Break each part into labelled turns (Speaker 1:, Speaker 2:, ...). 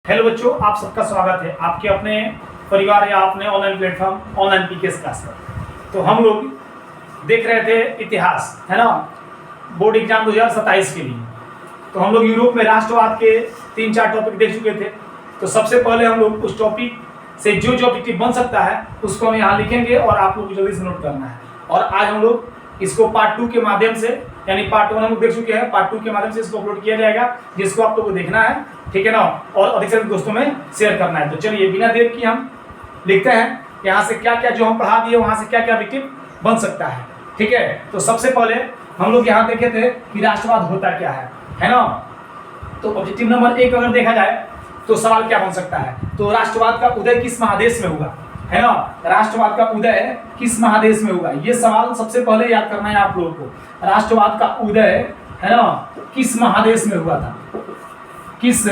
Speaker 1: Hello बच्चों, आप सबका स्वागत है आपके अपने परिवार या अपने online platform online PKS class पर। तो हम लोग देख रहे थे इतिहास, है ना, बोर्ड एग्जाम 2027 के लिए। तो हम लोग यूरोप में राष्ट्रवाद के 3-4 टॉपिक देख चुके थे। तो सबसे पहले हम लोग उस टॉपिक से जो जो ऑब्जेक्टिव बन सकता है उसको हम यहाँ लिखेंगे और आप लोग को जल्दी से नोट करना है। और आज हम लोग इसको पार्ट 2 के माध्यम से, यानी पार्ट 1 हम लोग देख चुके हैं, पार्ट 2 के माध्यम से इसको अपलोड किया जाएगा, जिसको आप लोग को देखना है, ठीक है ना, और अधिक से अधिक दोस्तों में शेयर करना है। तो चलिए बिना देर की हम लिखते हैं यहाँ से क्या क्या जो हम पढ़ा दिए वहाँ से क्या क्या ऑब्जेक्टिव बन सकता है, ठीक है। तो सबसे पहले हम लोग यहाँ देखे थे कि राष्ट्रवाद होता क्या है ना। तो ऑब्जेक्टिव नंबर 1 अगर देखा जाए तो सवाल क्या बन सकता है, तो राष्ट्रवाद का उदय किस महादेश में हुआ, है ना। राष्ट्रवाद का उदय किस महादेश में हुआ, ये सवाल सबसे पहले याद करना है आप लोगों को। राष्ट्रवाद का उदय, है ना, किस महादेश में हुआ था, किस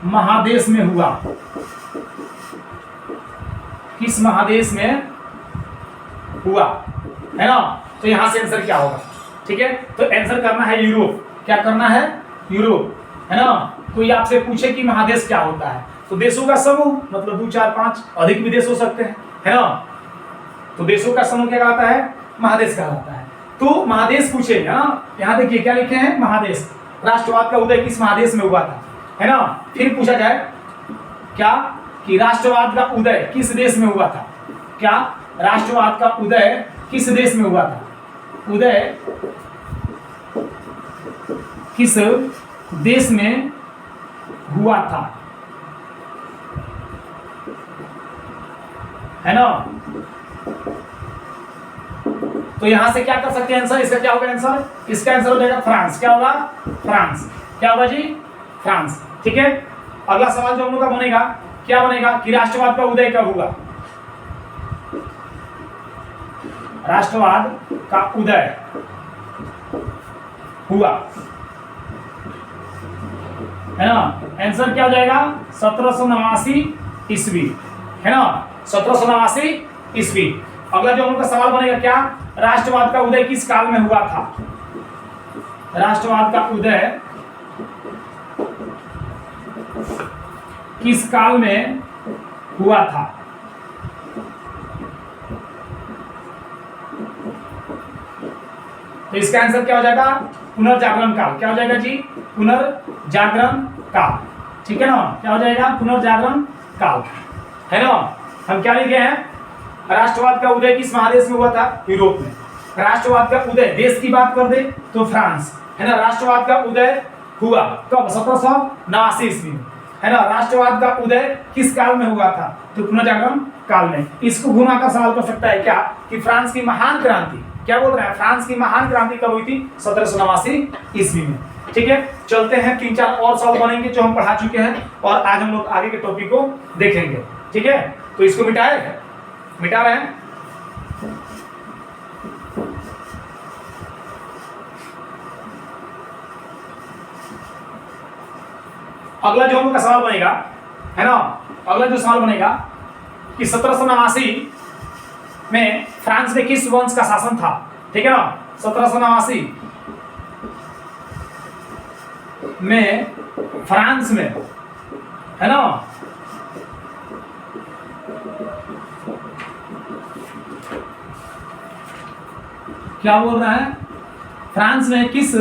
Speaker 1: महादेश में हुआ, किस महादेश में हुआ, है ना। तो यहां से आंसर क्या होगा, ठीक है। तो आंसर करना है यूरोप। क्या करना है, यूरोप, है ना। कोई आपसे पूछे कि महादेश क्या होता है, तो देशों का समूह, मतलब 2, 4, 5 अधिक भी देश हो सकते हैं, है ना। तो देशों का समूह क्या कहलाता है, महादेश कहलाता है। तो महादेश पूछे, यहाँ देखिए क्या लिखे हैं, महादेश। राष्ट्रवाद का उदय किस महादेश में हुआ था, है ना। फिर पूछा जाए क्या कि राष्ट्रवाद का उदय किस देश में हुआ था, क्या राष्ट्रवाद का उदय किस देश में हुआ था, उदय किस देश में हुआ था, है ना। तो यहां से क्या कर सकते हैं आंसर, इसका क्या होगा आंसर, इसका आंसर हो जाएगा फ्रांस। क्या होगा, फ्रांस। क्या होगा जी, फ्रांस, ठीक है। अगला सवाल जो हम लोग का बनेगा, क्या बनेगा कि राष्ट्रवाद का उदय कब हुआ, राष्ट्रवाद का उदय हुआ, है ना। आंसर क्या हो जाएगा, 1789 ईस्वी, है ना, 1789 ईस्वी। अगला जो हम लोग का सवाल बनेगा, क्या राष्ट्रवाद का उदय किस काल में हुआ था, राष्ट्रवाद का उदय किस काल में हुआ था। तो इसका आंसर क्या हो जाएगा, पुनर्जागरण काल। क्या हो जाएगा जी, पुनर्जागरण काल, ठीक है ना। क्या हो जाएगा, पुनर्जागरण काल, है ना। हम क्या लिखे हैं, राष्ट्रवाद का उदय किस महादेश में हुआ था, यूरोप में। राष्ट्रवाद का उदय देश की बात कर दे तो फ्रांस, है ना। राष्ट्रवाद का उदय हुआ कब, 1789 ईस्वी में, है ना। राष्ट्रवाद का उदय किस काल में हुआ था, तो पुनर्जागरण काल में। इसको घुमाकर सवाल कर सकता है क्या कि फ्रांस की महान क्रांति, क्या बोल रहे हैं, फ्रांस की महान क्रांति कब हुई थी, 1789 ईस्वी में, ठीक है। चलते हैं 3-4 और सवाल बनेंगे जो हम पढ़ा चुके हैं, और आज हम लोग आगे के टॉपिक को देखेंगे, ठीक है। तो इसको मिटा रहे हैं। अगला जो हम लोग का सवाल बनेगा, है ना, अगला जो सवाल बनेगा कि 1789 में फ्रांस में किस वंश का शासन था, ठीक है ना। 1789 में फ्रांस में, है ना, क्या बोल रहा है, फ्रांस में किस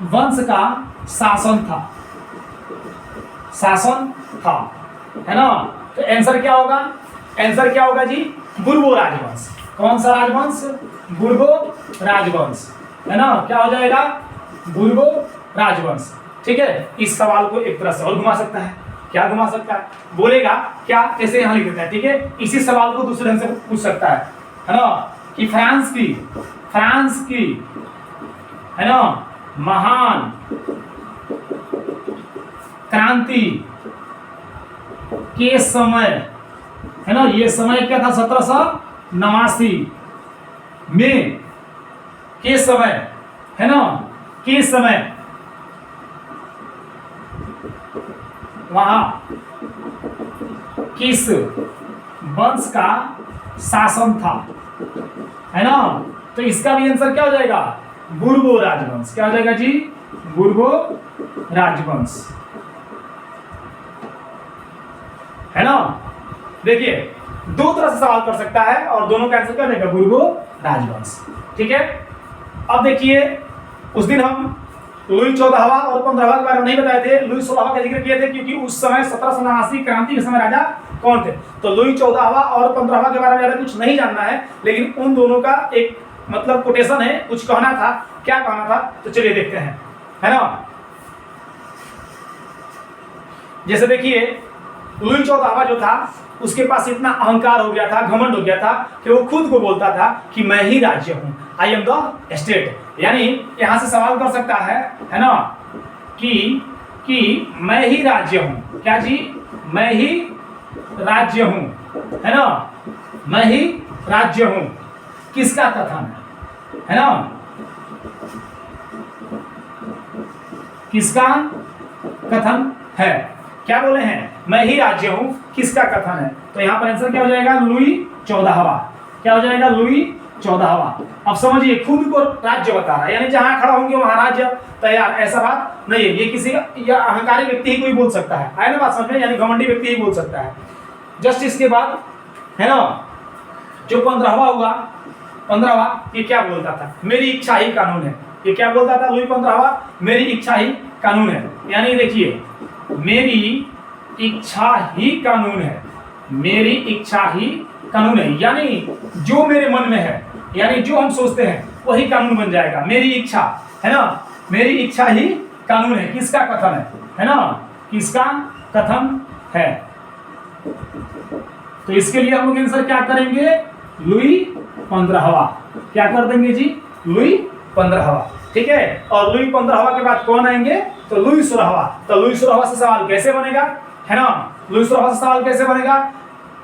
Speaker 1: वंश का शासन था, है ना। तो आंसर क्या होगा, आंसर क्या होगा जी, बुर्बो राजवंश। कौन सा राजवंश, बुर्बो राजवंश, है ना। क्या हो जाएगा, बुर्बो राजवंश, ठीक है। इस सवाल को एक तरह से और घुमा सकता है, क्या घुमा सकता है, बोलेगा क्या, ऐसे यहां लिख देता है, ठीक है। इसी सवाल को दूसरे ढंग से पूछ सकता है ना, कि फ्रांस की, है ना, महान क्रांति के समय, है ना, ये समय क्या था, 1789 में के समय, है ना, के समय वहां किस वंश का शासन था, है ना। तो इसका भी आंसर क्या हो जाएगा, बुर्बो राजवंश। क्या हो जाएगा जी, बुर्बो राजवंश। है ना। देखिए दो तरह से सवाल कर सकता है और दोनों का आंसर क्या रहेगा, बुर्बो राजवंश। ठीक है, अब देखिए उस दिन हम लुई 14वां और 15वां के बारे में नहीं बताए थे, लुई 16वां का जिक्र किए थे क्योंकि उस समय 1789 क्रांति के समय राजा कौन थे। तो लुई 14वां और 15वां के बारे में ज्यादा कुछ नहीं जानना है, लेकिन उन दोनों का एक मतलब कोटेशन है, कुछ कहना था, क्या कहना था, तो चलिए देखते हैं, है ना। जैसे देखिए लुई 14वां जो था उसके पास इतना अहंकार हो गया था, घमंड हो गया था कि वो खुद को बोलता था कि मैं ही राज्य हूं, आई एम द स्टेट। यानी यहां से सवाल कर सकता है ना, कि मैं ही राज्य हूं, क्या जी, मैं ही राज्य हूं, है ना, मैं ही राज्य हूं। किसका कथन है ना, किसका कथन है, क्या बोले हैं, मैं ही राज्य हूं, किसका कथन है। तो यहां पर आंसर क्या हो जाएगा, लुई 14वां। क्या हो जाएगा, लुई 14वां। अब समझिए खुद को राज्य बता रहा है, यानी जहां खड़ा होंगे वहां राज्य तैयार, ऐसा बात नहीं है, ये किसी या अहंकारी व्यक्ति ही कोई बोल सकता है, आया ना बात समझ में, यानी घमंडी व्यक्ति ही बोल सकता है। जस्ट इसके बाद है ना जो 15वां हुआ, 15वां ये क्या बोलता था, मेरी इच्छा ही कानून है। ये क्या बोलता था लुई 15वां, मेरी इच्छा ही कानून है। यानी देखिए मेरी इच्छा ही कानून है, मेरी इच्छा ही कानून है, यानी जो मेरे मन में है, यानी जो हम सोचते हैं वही कानून बन जाएगा। मेरी इच्छा है ना, मेरी इच्छा ही कानून है। किसका कथन है ना, किसका कथन है। तो इसके लिए हम लोग आंसर क्या करेंगे, लुई 15वां। क्या कर देंगे जी, लुई 15वां। ठीक है, और लुई 15वां के बाद कौन आएंगे, तो लुई 16वां। तो लुई 16वां से सवाल कैसे बनेगा, है ना, लुई 16वां से सवाल कैसे बनेगा,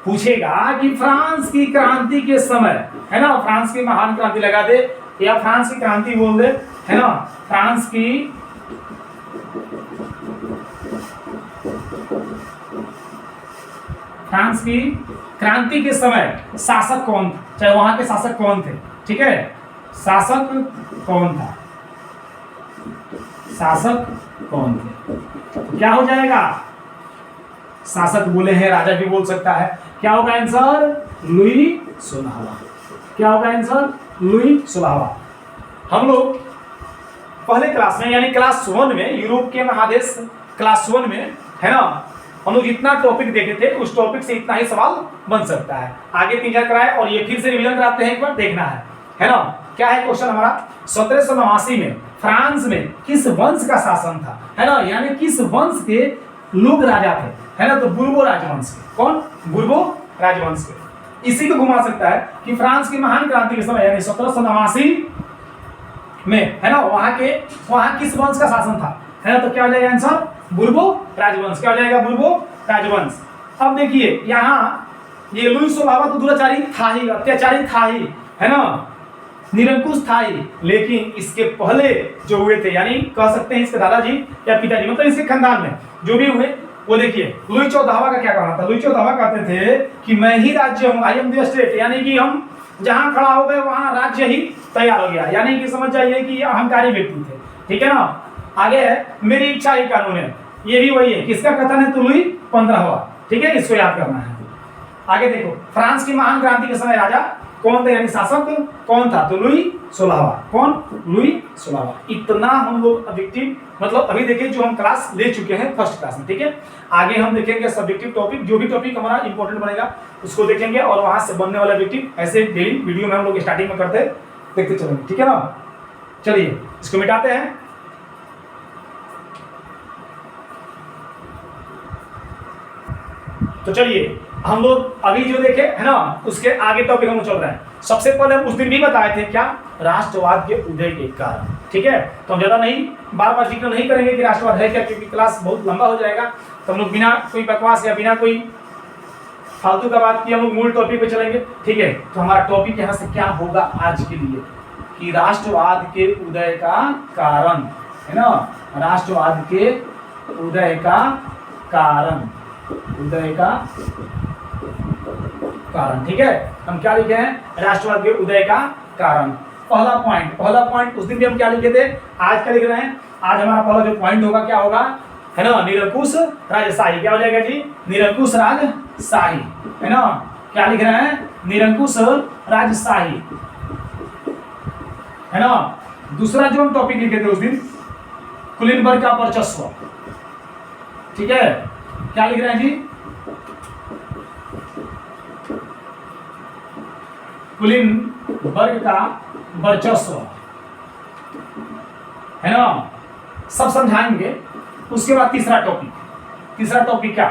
Speaker 1: पूछेगा कि फ्रांस की क्रांति के समय, है ना, फ्रांस की महान क्रांति लगा दे या फ्रांस की क्रांति बोल दे, है ना, फ्रांस की क्रांति के समय शासक कौन था, चाहे वहां के शासक कौन थे। ठीक है, शासक कौन था, शासक कौन थे। तो क्या हो जाएगा, शासक बोले हैं, राजा भी बोल सकता है। क्या होगा आंसर, लुई 16वां। क्या होगा आंसर, लुई 16वां। हम लोग पहले क्लास में यानी क्लास 1 में, यूरोप के महादेश क्लास 1 में, है ना, हम लोग जितना टॉपिक देखे थे उस टॉपिक से इतना ही सवाल बन सकता है। आगे 3 कराए और ये फिर से रिवीजन कराते हैं, एक बार देखना है ना। क्या है क्वेश्चन हमारा, 1789 में फ्रांस में किस वंश का शासन था, है ना, यानी किस वंश के लोग राजा थे, है ना, तो बुर्बो राजवंश के। कौन, बुर्बो राजवंश के। इसी को घुमा सकता है कि फ्रांस की महान क्रांति के समय यानी 1789 में, है ना, वहां किस वंश का शासन था, है ना, तो क्या हो जाएगा आंसर, बुर्बो राजवंश। क्या हो जाएगा, बुर्बो राजवंश। अब देखिए यहाँ ये लुई 16वां तो दुराचारी था ही, अत्याचारी था ही, है ना, निरंकुश था ही, लेकिन इसके पहले जो हुए थे, यानी कह सकते हैं इसके दादाजी या पिताजी, मतलब इसके खानदान में जो भी हुए, वो देखिए लुई 14वां का क्या कहना था। लुई 14वां कहते थे कि मैं ही राज्य हूं, आई एम द स्टेट, यानी कि हम जहां खड़ा हो गए वहां राज्य ही तैयार हो गया, यानी कि समझ जाइए कि अहंकारी व्यक्ति थे। ठीक है ना, आगे है मेरी इच्छा ही कानून है, ये भी वही है, किसका कथन है, तो लुई 15वां। ठीक है, इसको याद करना है। आगे देखो फ्रांस की महान क्रांति के समय राजा कौन थे, यानी शासक कौन था, तो लुई 16वां। कौन, लुई 16वां। इतना हम लोग ऑब्जेक्टिव मतलब अभी देखिए जो हम क्लास ले चुके हैं फर्स्ट क्लास में। ठीक है, आगे हम देखेंगे सब्जेक्टिव टॉपिक, जो भी टॉपिक हमारा इंपॉर्टेंट बनेगा उसको देखेंगे और वहां से बनने वाला ऑब्जेक्टिव ऐसे डेली वीडियो में हम लोग स्टार्टिंग में करते देखते चलेंगे। ठीक है ना, चलिए इसको मिटाते हैं। तो चलिए हम लोग अभी जो देखे है ना उसके आगे टॉपिक हम चल रहे हैं। सबसे पहले हम उस दिन भी बताए थे क्या, राष्ट्रवाद के उदय के कारण। ठीक है, तो हम ज्यादा नहीं बार बार जिक्र नहीं करेंगे कि राष्ट्रवाद है क्या, क्योंकि क्लास बहुत लंबा हो जाएगा। तो हम लोग बिना कोई बकवास या बिना कोई फालतू का बात किए हम लोग मूल टॉपिक पे चलेंगे। ठीक है, तो हमारा टॉपिक यहाँ से क्या होगा आज के लिए कि राष्ट्रवाद के उदय का कारण, है ना, राष्ट्रवाद के उदय का कारण, उदय का कारण। ठीक है, हम क्या लिखे हैं, राष्ट्रवाद के उदय का कारण। पहला पॉइंट उस दिन भी हम क्या लिखे थे, आज क्या लिख रहे हैं। आज हमारा पहला जो पॉइंट होगा क्या होगा, है ना, निरंकुश राजशाही। क्या हो जाएगा जी, निरंकुश राजशाही, है ना। क्या लिख रहे हैं, निरंकुश राजशाही, है ना। दूसरा जो हम टॉपिक लिखे थे उस दिन, कुलीनबर्ग का वर्चस्व, ठीक है। क्या लिख रहे हैं जी, कुलीनबर्ग का वर्चस्व, है ना, सब समझाएंगे। उसके बाद तीसरा टॉपिक क्या,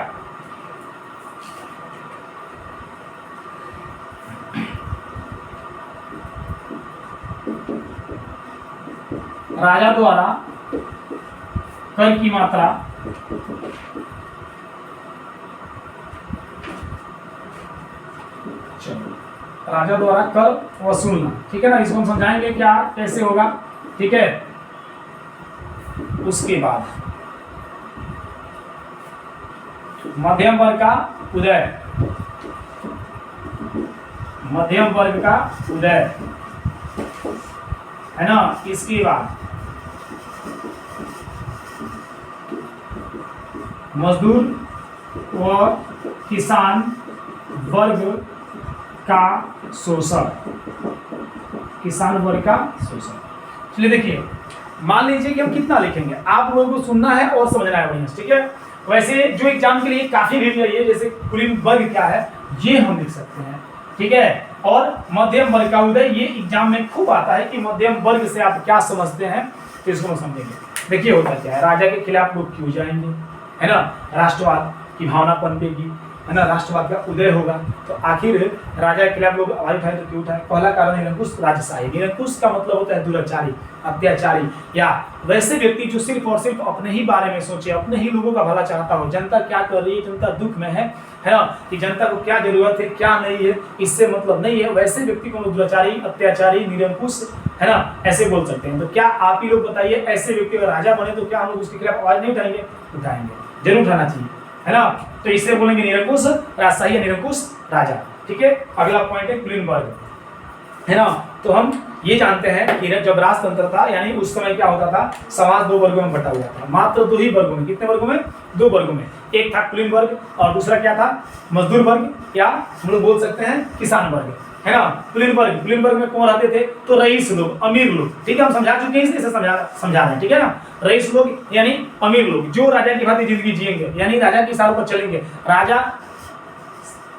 Speaker 1: राजा द्वारा कर की मात्रा राजा द्वारा कर वसूलना, ठीक है ना। इसको हम समझाएंगे क्या कैसे होगा, ठीक है। उसके बाद मध्यम वर्ग का उदय, मध्यम वर्ग का उदय, है ना। इसके बाद मजदूर व किसान वर्ग का शोषण, किसान वर्ग का शोषण। चलिए देखिए, मान लीजिए कि हम कितना लिखेंगे, आप लोगों को सुनना है और समझना है बढ़िया, ठीक है। वैसे जो एग्जाम के लिए काफी भी है, जैसे कुलीनबर्ग क्या है ये हम लिख सकते हैं, ठीक है। और मध्यम वर्ग का उदय, ये एग्जाम में खूब आता है कि मध्यम वर्ग से आप क्या समझते हैं, तो इसको हम समझेंगे। देखिए होता क्या है, राजा के खिलाफ लोग क्यों जाएंगे, है ना, राष्ट्रवाद की भावना पनपेगी, है ना, राष्ट्रवाद का उदय होगा। तो आखिर राजा के खिलाफ लोग आवाज उठाए तो क्यों उठाए, पहला कारण निरंकुश राजशाही। निरंकुश का मतलब होता है दुराचारी, अत्याचारी, या वैसे व्यक्ति जो सिर्फ और सिर्फ अपने ही बारे में सोचे, अपने ही लोगों का भला चाहता हो। जनता क्या कर रही है, जनता दुख में है ना, कि जनता को क्या जरूरत है क्या नहीं है, इससे मतलब नहीं है, वैसे व्यक्ति को हम दुराचारी, अत्याचारी, निरंकुश, है ना, ऐसे बोल सकते हैं। तो क्या आप ही लोग बताइए, ऐसे व्यक्ति अगर राजा बने तो क्या हम लोग उसके खिलाफ आवाज नहीं उठाएंगे, उठाएंगे, जरूर उठाना चाहिए, है ना। तो इससे बोलेंगे निरंकुश राजशाही या निरंकुश राजा, ठीक है। अगला पॉइंट है कुलीनबर्ग, है ना। तो हम ये जानते हैं कि जब राजतंत्र था, यानी उस समय क्या होता था, समाज दो वर्गों में बटा हुआ था, मात्र दो ही वर्गों में। कितने वर्गों में, दो वर्गों में। एक था कुलीनबर्ग और दूसरा क्या था, मजदूर वर्ग, या हम लोग बोल सकते हैं किसान वर्ग, है ना। कुलीनबर्ग में कौन रहते थे, तो रईस लोग, अमीर लोग, ठीक है। हम समझा चुके हैं, इसलिए समझा रहे हैं, ठीक है ना। रईस लोग यानी अमीर लोग, जो राजा की भांति जिंदगी जिएंगे, यानी राजा के इशारों पर चलेंगे, राजा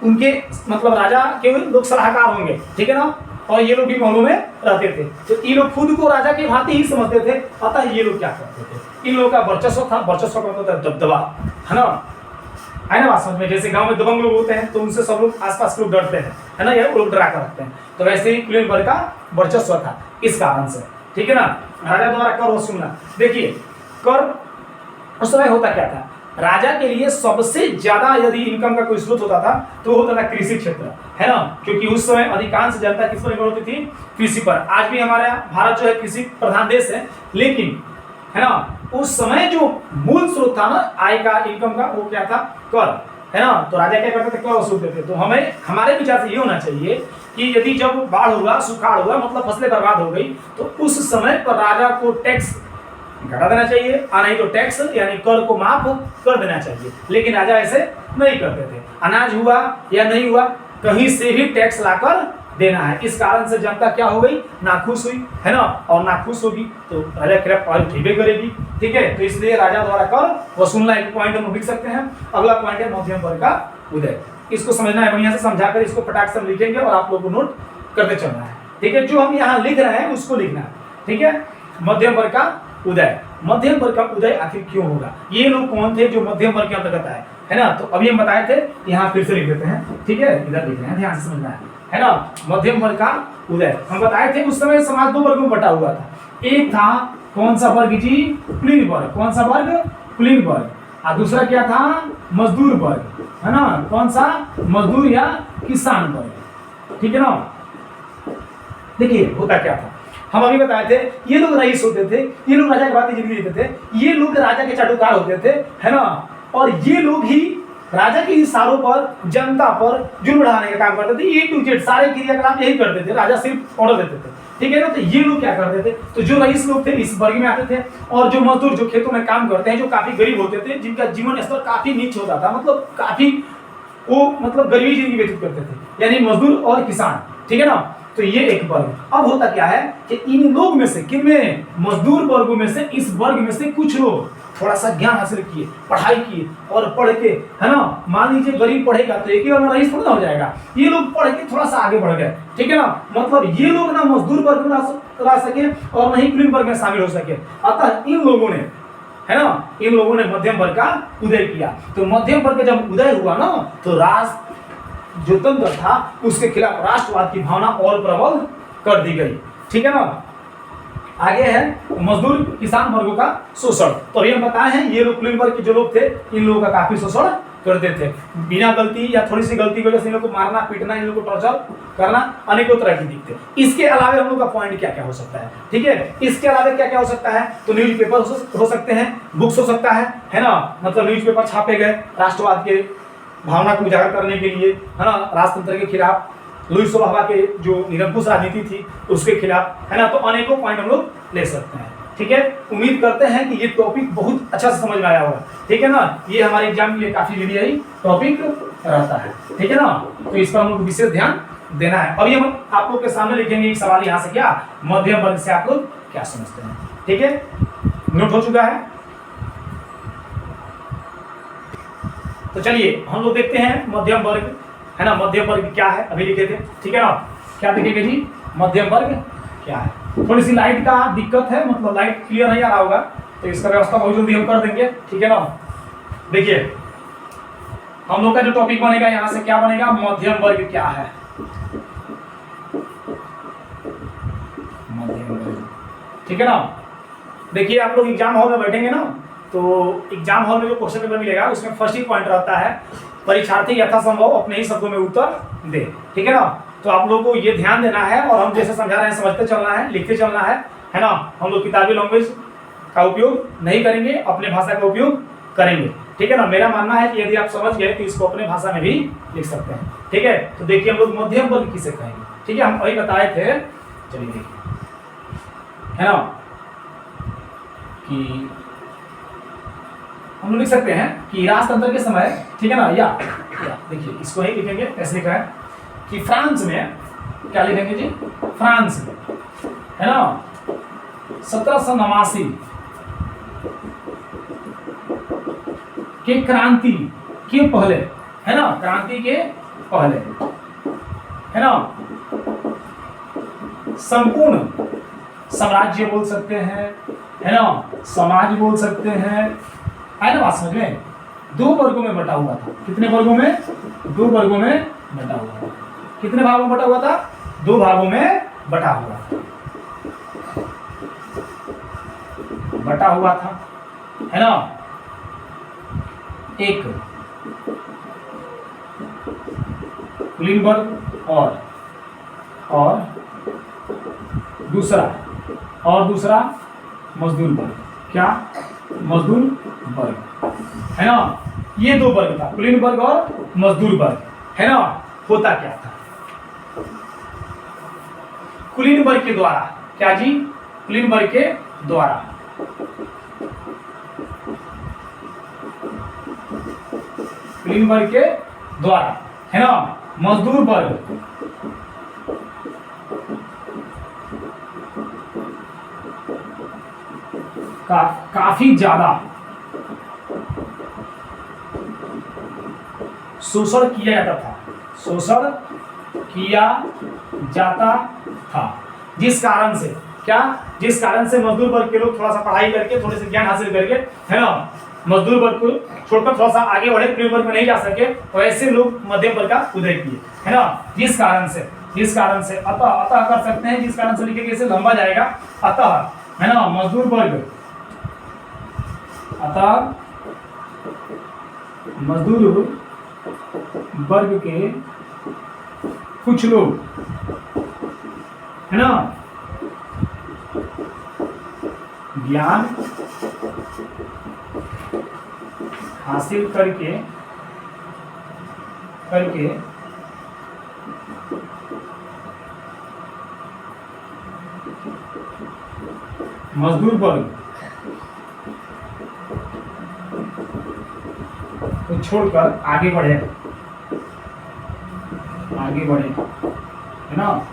Speaker 1: उनके मतलब राजा के लोग सलाहकार होंगे, ठीक है ना। और ये लोग भी महलों में रहते थे, तो ये लोग खुद को राजा की भांति ही समझते थे। अतः ये लोग क्या करते थे, इन लोगों का वर्चस्व था। वर्चस्व का मतलब दबदबा, है ना, है ना बात समझ में। जैसे गांव में दबंग लोग होते हैं तो उनसे सब लोग आसपास लोग डरते हैं, है ना, ये लोग डरा कर रखते हैं। तो वैसे ही कुलीनबर्ग का वर्चस्व था इस कारण से, ठीक है ना। राजा द्वारा कर वसूलना, देखिए कर उस समय होता क्या था, राजा के लिए सबसे ज्यादा यदि इनकम का कोई स्रोत होता था तो होता था कृषि क्षेत्र, है ना। क्योंकि उस समय अधिकांश जनता किस पर निर्भर होती थी, कृषि पर। आज भी हमारा भारत जो है कृषि प्रधान देश है, लेकिन है ना, उस समय जो मूल स्रोत था ना आय का, इनकम का, वो क्या था, कर, है ना। तो राजा क्या करते थे, कर वसूलते थे। तो हमें हमारे विचार से ये होना चाहिए कि यदि जब बाढ़ हुआ, सुखाड़ हुआ, मतलब फसलें बर्बाद हो गई, तो उस समय पर राजा को टैक्स घटा देना चाहिए, और नहीं तो टैक्स यानी कर को माफ कर देना चाहिए। लेकिन राजा ऐसे नहीं करते थे। अनाज हुआ या नहीं हुआ, कहीं से भी टैक्स लाकर देना है। इस कारण से जनता क्या हो गई, नाखुश हुई, है ना। और नाखुश होगी तो राजा के खिलाफ आवाज उठेबे करेगी, ठीक है। तो इसलिए राजा द्वारा कर वसूलना एक पॉइंट हम लिख सकते हैं। अगला पॉइंट है मध्यम वर्ग का उदय। इसको समझना है बढ़िया से, समझाकर इसको फटाक से लिखेंगे और आप लोगों को नोट करते चलना है, ठीक है। जो हम यहाँ लिख रहे हैं उसको लिखना है, ठीक है। मध्यम वर्ग का उदय, मध्यम वर्ग का उदय आखिर क्यों होगा, ये लोग कौन थे जो मध्यम वर्ग के अंतर्गत आए, है ना। तो अभी हम बताए थे, यहाँ फिर से लिख देते हैं, ठीक है। इधर लिख रहे हैं, ध्यान से समझना है ना। मध्यम वर्ग का उदय हम बताए थे, उस समय समाज दो वर्गों में बटा हुआ था। एक था कौन सा वर्ग जी, कुलीनबर्ग। कौन सा वर्ग, कुलीनबर्ग। और दूसरा क्या था, मजदूर वर्ग, है ना। कौन सा, मजदूर या किसान वर्ग, ठीक है ना। देखिए होता क्या था, हम अभी बताए थे, ये लोग रईस होते थे, ये लोग राजा के भांति जिंदगी जीते थे, ये लोग राजा के चाटुकार होते थे, है ना। और ये लोग ही राजा के इशारों पर जनता पर जुल्म बढ़ाने का काम करते थे। A to Z सारे क्रियाकलाप यही करते थे, राजा सिर्फ ऑर्डर देते थे, ठीक है ना। तो ये लोग क्या करते थे, तो जो रईस लोग थे इस वर्ग में आते थे, और जो मजदूर जो खेतों में काम करते हैं, जो काफी गरीब होते थे, जिनका जीवन स्तर काफी नीच होता था, मतलब काफी वो मतलब गरीबी जिंदगी व्यतीत करते थे, यानी मजदूर और किसान, ठीक है ना। तो ये एक वर्ग। अब होता क्या है कि इन लोग में से, किन में, मजदूर वर्गों में से, इस वर्ग में से कुछ लोग थोड़ा सा ज्ञान हासिल किए, पढ़ाई किए, और पढ़ के, है ना, मान लीजिए गरीब पढ़ेगा तो एक ही बार में रईस थोड़ा हो जाएगा, ये लोग पढ़ के थोड़ा सा आगे बढ़ गए, ठीक है ना। मतलब ये लोग ना मजदूर वर्ग में रह सके और नहीं कुलीन वर्ग में शामिल हो सके, अतः इन लोगों ने, है ना, इन लोगों ने मध्यम वर्ग का उदय किया। तो मध्यम वर्ग का जब उदय हुआ ना, तो राष्ट्र जो तंत्र था उसके खिलाफ राष्ट्रवाद की भावना और प्रबल कर दी गई, ठीक है ना। आगे है मजदूर किसान वर्गों का शोषण। तो अभी हम बताए हैं ये लोग कुलीन वर्ग के जो लोग थे, इन लोगों का काफी शोषण करते थे, बिना गलती या थोड़ी सी गलती की वजह से इन लोग को मारना, पीटना, इन लोग को टॉर्चर करना, अनेकों तरह की दिखते। इसके अलावा हम लोग का पॉइंट क्या क्या हो सकता है, ठीक है, इसके अलावा क्या क्या हो सकता है, तो न्यूज़पेपर हो सकते हैं, बुक्स हो सकता है ना, मतलब न्यूज़पेपर छापे गए राष्ट्रवाद के भावना को उजागर करने के लिए, है ना, राजतंत्र के खिलाफ, लुईस सौभावा के जो निरंकुश राजनीति थी उसके खिलाफ, है ना। तो अनेकों पॉइंट हम लोग ले सकते हैं, ठीक है। उम्मीद करते हैं कि ये टॉपिक बहुत अच्छा से समझ में आया होगा, ठीक है ना। ये हमारे एग्जाम के लिए काफी वीडियो टॉपिक रहता है, ठीक है ना। तो इस पर हम लोग विशेष ध्यान देना है। अभी हम आप लोग के सामने लिखेंगे एक सवाल यहाँ से, क्या मध्यम वर्ग से आप लोग क्या समझते हैं, ठीक है। नोट हो चुका है। तो चलिए हम लोग देखते हैं मध्यम वर्ग, है ना, मध्यम वर्ग क्या है, अभी लिखे थे, ठीक है ना। क्या लिखेंगे जी, मध्यम वर्ग क्या है। थोड़ी सी लाइट का दिक्कत है, मतलब लाइट क्लियर नहीं आ रहा होगा, तो इसका व्यवस्था बहुत जल्दी हम कर देंगे, ठीक है ना। देखिए हम लोग का जो टॉपिक बनेगा यहाँ से क्या बनेगा, मध्यम वर्ग क्या है, मध्यम वर्ग, ठीक है ना। देखिए आप लोग एग्जाम हॉल में बैठेंगे ना, तो एग्जाम हॉल में जो क्वेश्चन पेपर मिलेगा उसमें फर्स्ट ही पॉइंट रहता है, परीक्षार्थी यथासंभव अपने ही शब्दों में उत्तर दे, ठीक है ना। तो आप लोगों को ये ध्यान देना है, और हम जैसे समझा रहे हैं समझते चलना है, लिखते चलना है ना। हम लोग किताबी लैंग्वेज का उपयोग नहीं करेंगे, अपने भाषा का उपयोग करेंगे, ठीक है ना। मेरा मानना है कि यदि आप समझ गए तो इसको अपने भाषा में भी लिख सकते हैं, ठीक है। तो देखिए हम लोग मध्यम वर्ग किसे कहेंगे, ठीक है, हम वही बताए थे, चलिए देखिए, है ना, कि हम लोग लिख सकते हैं कि राजतंत्र के समय, ठीक है ना, या देखिए इसको ही लिखेंगे, ऐसे लिखा है कि फ्रांस में, क्या लिखेंगे जी, फ्रांस में, है ना, 1789 के क्रांति के पहले, है ना, क्रांति के पहले, है ना, संपूर्ण साम्राज्य बोल सकते हैं, है ना, समाज बोल सकते हैं, है ना, बात समझ में, दो वर्गों में बटा हुआ था। कितने वर्गों में, दो वर्गों में बटा हुआ था। कितने भागों में बटा हुआ था, दो भागों में बटा हुआ था, बटा हुआ था, है ना। एक कुलीन वर्ग और दूसरा मजदूर वर्ग, क्या, मजदूर वर्ग, है ना। ये दो वर्ग था, कुलीन वर्ग और मजदूर वर्ग, है ना। होता क्या था, कुलीन वर्ग के द्वारा, क्या जी, कुलीन वर्ग के द्वारा कुलीन वर्ग के द्वारा, है ना, मजदूर वर्ग काफी ज्यादा शोषण किया जाता था, शोषण किया जाता था, जिस कारण से, क्या, जिस कारण से मजदूर वर्ग के लोग थोड़ा सा पढ़ाई करके, थोड़े से ज्ञान हासिल करके, है ना, मजदूर वर्ग को छोड़कर थोड़ा सा आगे बढ़े, कुलीन वर्ग में नहीं जा सके, और ऐसे लोग मध्यम वर्ग का उदय किए, है ना। जिस कारण से अतः कर सकते हैं, जिस कारण से लिखेंगे इसे लंबा जाएगा, अतः, है ना, मजदूर वर्ग, अतः मजदूर वर्ग के कुछ लोग, है ना, ज्ञान हासिल करके मजदूर वर्ग को छोड़कर आगे बढ़े, है ना,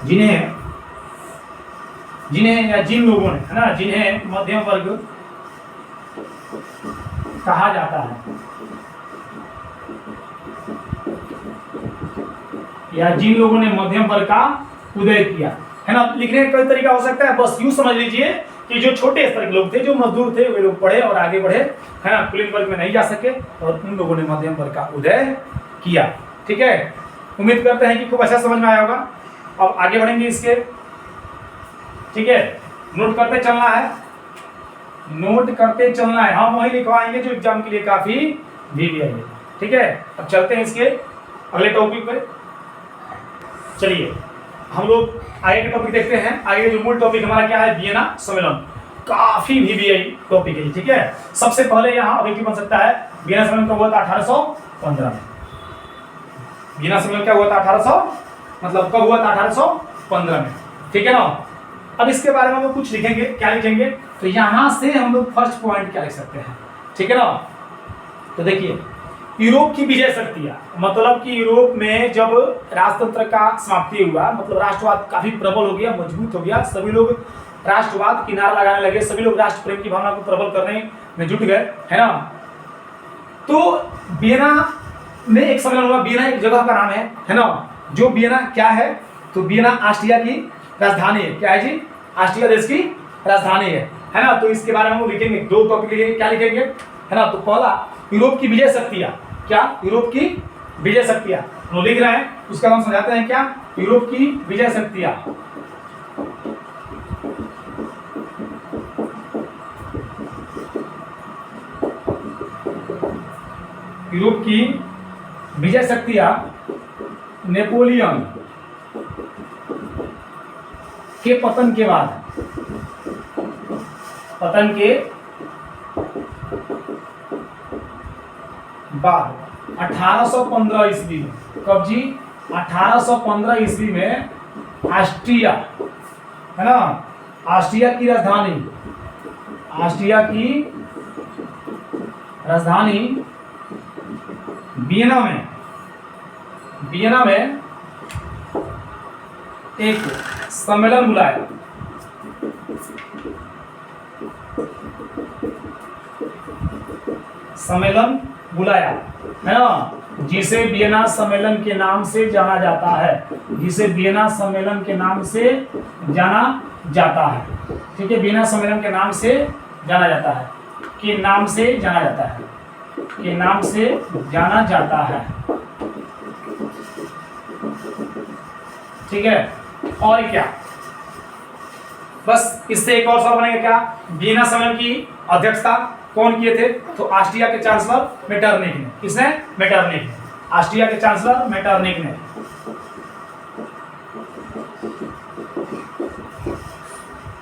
Speaker 1: जिन्हें या जिन लोगों ने, है ना, जिन्हें मध्यम वर्ग कहा जाता है या जिन लोगों ने मध्यम वर्ग का उदय किया, है ना। लिखने का कोई तरीका हो सकता है, बस यूं समझ लीजिए कि जो छोटे स्तर के लोग थे, जो मजदूर थे, वे लोग पढ़े और आगे बढ़े, है ना, कुलीन वर्ग में नहीं जा सके और उन लोगों ने मध्यम वर्ग का उदय किया। ठीक है, उम्मीद करते हैं कि खूब अच्छा समझ में आया होगा। अब आगे बढ़ेंगे इसके, ठीक है, नोट करते चलना है, हम वही लिखवाएंगे जो एग्जाम के लिए काफी भी है। ठीक है, अब चलते हैं इसके अगले टॉपिक पे। चलिए हम लोग आगे का टॉपिक देखते हैं। आगे जो मूल टॉपिक हमारा क्या है, वियना सम्मेलन, काफी VVI टॉपिक है। ठीक है, सबसे पहले यहाँ अब बन सकता है, वियना सम्मेलन कब हुआ था? 1815 में। वियना सम्मेलन क्या हुआ था? 1800 मतलब कब हुआ था? 1815 में। ठीक है ना। अब इसके बारे में हम लोग कुछ लिखेंगे, क्या लिखेंगे, तो यहां से हम लोग फर्स्ट पॉइंट क्या लिख सकते हैं, ठीक है ना। तो देखिए, यूरोप की विजय शक्तियां, मतलब कि यूरोप में जब राजतंत्र का समाप्ति हुआ, मतलब राष्ट्रवाद काफी प्रबल हो गया, मजबूत हो गया, सभी लोग राष्ट्रवाद की नारा लगाने लगे, सभी लोग राष्ट्र प्रेम की भावना को प्रबल करने में जुट गए, है ना। तो वियना में एक सम्मेलन हुआ। वियना एक जगह का नाम है ना। जो वियना क्या है, तो वियना ऑस्ट्रिया की राजधानी है। क्या है जी? ऑस्ट्रिया देश की राजधानी है ना। तो इसके बारे में हम लिखेंगे, दो टॉपिक लिखेंगे, क्या लिखेंगे, है ना। तो पहला, यूरोप की विजय शक्तियां, क्या, यूरोप की विजय शक्तियां हम लिख रहे हैं, उसका हम समझाते हैं क्या, यूरोप की विजय शक्तियां। यूरोप की विजय शक्तियां नेपोलियन के पतन के बाद, पतन के बाद 1815 ईस्वी में, कब जी? 1815 ईस्वी में ऑस्ट्रिया, है ना, ऑस्ट्रिया की राजधानी, ऑस्ट्रिया की राजधानी वियना में, वियना में एक सम्मेलन बुलाया, सम्मेलन बुलाया, है ना, जिसे वियना सम्मेलन के नाम से जाना जाता है, जिसे वियना सम्मेलन के नाम से जाना जाता है। ठीक है, वियना सम्मेलन के नाम से जाना जाता है, के नाम से जाना जाता है, के नाम से जाना जाता है। ठीक है, और क्या, बस इससे एक और सवाल बनेगा, क्या, वियना सम्मेलन की अध्यक्षता कौन किए थे? तो ऑस्ट्रिया के चांसलर मेटरनिक ने। किसने? मेटरनिक ने। ऑस्ट्रिया के चांसलर मेटरनिक ने।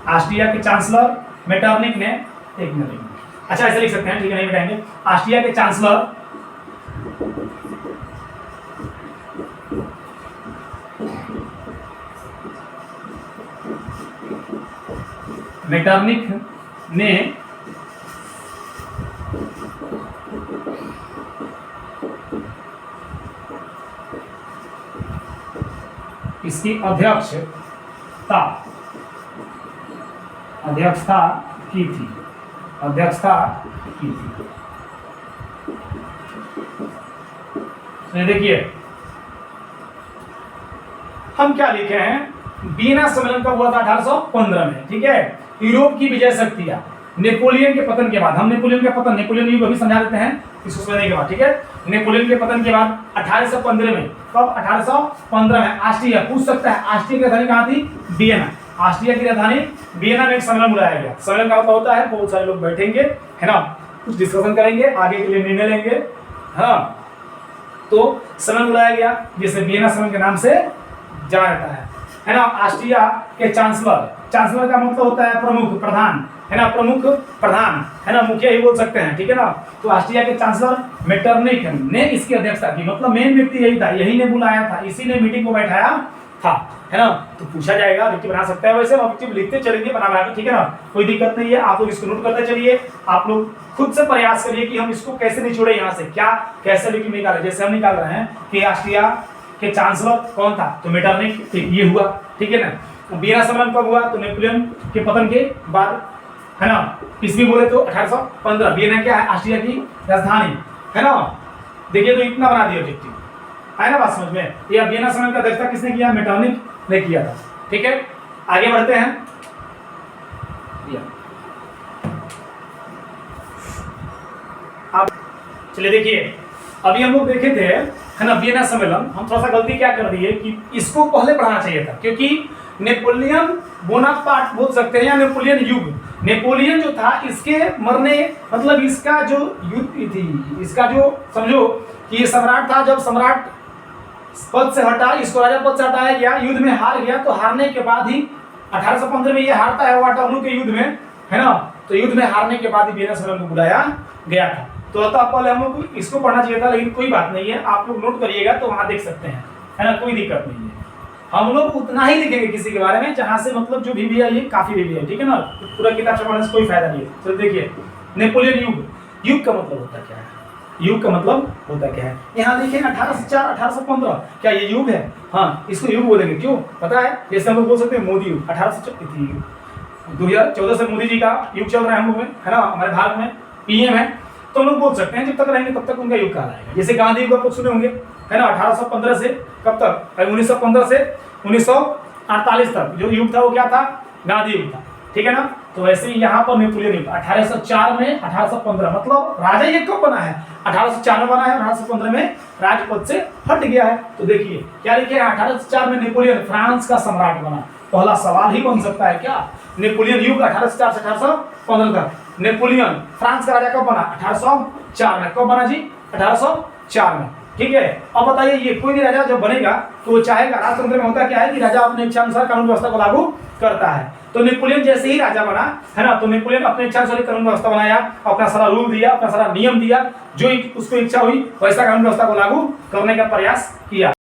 Speaker 1: ऑस्ट्रिया के चांसलर मेटरनिक ने, एक मिनट, अच्छा ऐसे लिख सकते हैं, ठीक है, नहीं मिटाएंगे। ऑस्ट्रिया के चांसलर मेटरनिक ने इसकी अध्यक्षता की थी, अध्यक्षता की थी। तो देखिए हम क्या लिखे हैं, वियना सम्मेलन कब हुआ था? 1815 में। ठीक है, यूरोप की विजय शक्तियां नेपोलियन के पतन के बाद, हम नेपोलियन का पतन, नेपोलियन युग अभी समझा देते हैं इसको समझने के बाद। ठीक है, नेपोलियन के पतन के बाद 1815 में, कब? 1815 में ऑस्ट्रिया, पूछ सकता है ऑस्ट्रिया की राजधानी कहाँ थी? वियना। ऑस्ट्रिया की राजधानी वियना में एक सम्मेलन बुलाया गया। सम्मेलन का मतलब होता है बहुत सारे लोग बैठेंगे, है ना, कुछ डिस्कशन करेंगे, आगे के लिए निर्णय लेंगे, हाँ। तो सम्मेलन बुलाया गया जिसे वियना सम्मेलन के नाम से जाना जाता है ना। ऑस्ट्रिया के चांसलर, चांसलर का मतलब होता है प्रमुख, प्रधान, है ना, प्रमुख प्रधान, है ना, मुखिया ही बोल सकते हैं। ठीक है ना। तो ऑस्ट्रिया के चांसलर मेटरनिक ने इसकी अध्यक्षता की, मतलब मेन व्यक्ति यही था, यही ने बुलाया था, इसी ने मीटिंग को बैठाया था, है ना, तो पूछा जाएगा, ऑब्जेक्टिव बना सकता है। वैसे ऑब्जेक्टिव लिखते चलेंगे बना के, ठीक है ना, कोई दिक्कत नहीं है। आप लोग इसको नोट करते चलिए, आप लोग खुद से प्रयास करिए कि हम इसको कैसे निचोड़े यहाँ से, क्या कैसे लेकिन निकाले। जैसे हम निकाल रहे हैं कि ऑस्ट्रिया के चांसलर कौन था, तो मेटरनिख, ये हुआ, ठीक है ना। वियना सम्मेलन कब हुआ, तो नेपोलियन के पतन के बाद, है ना। ईस्वी बोले तो 1815। वियना क्या है, ऑस्ट्रिया की राजधानी, है ना। देखिए तो इतना बना दिया ऑब्जेक्टिव, है ना, बात समझ में। ये वियना सम्मेलन का अध्यक्षता किसने किया, मेटरनिख ने किया था, ठीक है। आगे बढ़ते हैं। अब चलिए देखिए, अभी हम लोग देखे थे, है ना, वियना सम्मेलन। हम थोड़ा सा गलती क्या कर दिए कि इसको पहले पढ़ाना चाहिए था, क्योंकि नेपोलियन बोनापार्ट बोल सकते हैं या नेपोलियन युग। नेपोलियन जो था, इसके मरने मतलब इसका जो युद्ध थी, इसका जो समझो कि ये सम्राट था, जब सम्राट पद से हटा, इसको राजा पद से हटाया गया, युद्ध में हार गया, तो हारने के बाद ही 1815 में ये हारता है वाटरलू के युद्ध में, है ना। तो युद्ध में हारने के बाद ही वियना सम्मेलन को बुलाया गया था। तो अतः पहले हम लोग इसको पढ़ना चाहिए था, लेकिन कोई बात नहीं है, आप लोग नोट करिएगा तो वहां देख सकते हैं, है ना, कोई दिक्कत नहीं है। हम लोग उतना ही लिखेंगे किसी के बारे में जहां से मतलब जो भी है ये काफी भी है, ठीक है ना। पूरा किताब से पढ़ने से कोई फायदा नहीं है। तो देखिए, नेपोलियन युग, युग का मतलब होता क्या है, युग का मतलब होता क्या है। यहाँ देखिए 1804 1815, क्या ये युग है, हाँ, इसको युग बोलेंगे। क्यों पता है, जैसे हम लोग बोल सकते हैं मोदी युग, 2014 से मोदी जी का युग चल रहा है हम लोग में, है ना, हमारे भारत में पीएम है, तो हम लोग बोल सकते हैं जब तक रहेंगे तब तक उनका युग कहलाएगा। जैसे गांधी युग आप लोग सुने होंगे, है ना, 1815 से कब तक, 1915 से 1948 तक जो युग था वो क्या था, गांधी युग था, ठीक है ना। तो वैसे ही यहाँ पर नेपोलियन युग 1804 में 1815, मतलब राजा ये कब बना है, 1804 में बना है, 1815 में राजपद से हट गया है। तो देखिए क्या लिखे हैं, 1804 में नेपोलियन फ्रांस का सम्राट बना। पहला सवाल ही बन सकता है क्या, नेपोलियन युग 1804 से 1815 तक, नेपोलियन फ्रांस का राजा कब बना, 1804 में। कब बना जी, 1804 में, ठीक है। अब बताइए, ये कोई भी राजा जब बनेगा तो वो चाहेगा, राजतंत्र में होता क्या है कि राजा अपने इच्छा अनुसार कानून व्यवस्था को लागू करता है। तो नेपोलियन जैसे ही राजा बना, है ना, तो नेपोलियन अपने इच्छा अनुसार कानून व्यवस्था बनाया, अपना सारा रूल दिया, अपना सारा नियम दिया, जो उसको इच्छा हुई वैसा कानून व्यवस्था को लागू करने का प्रयास किया।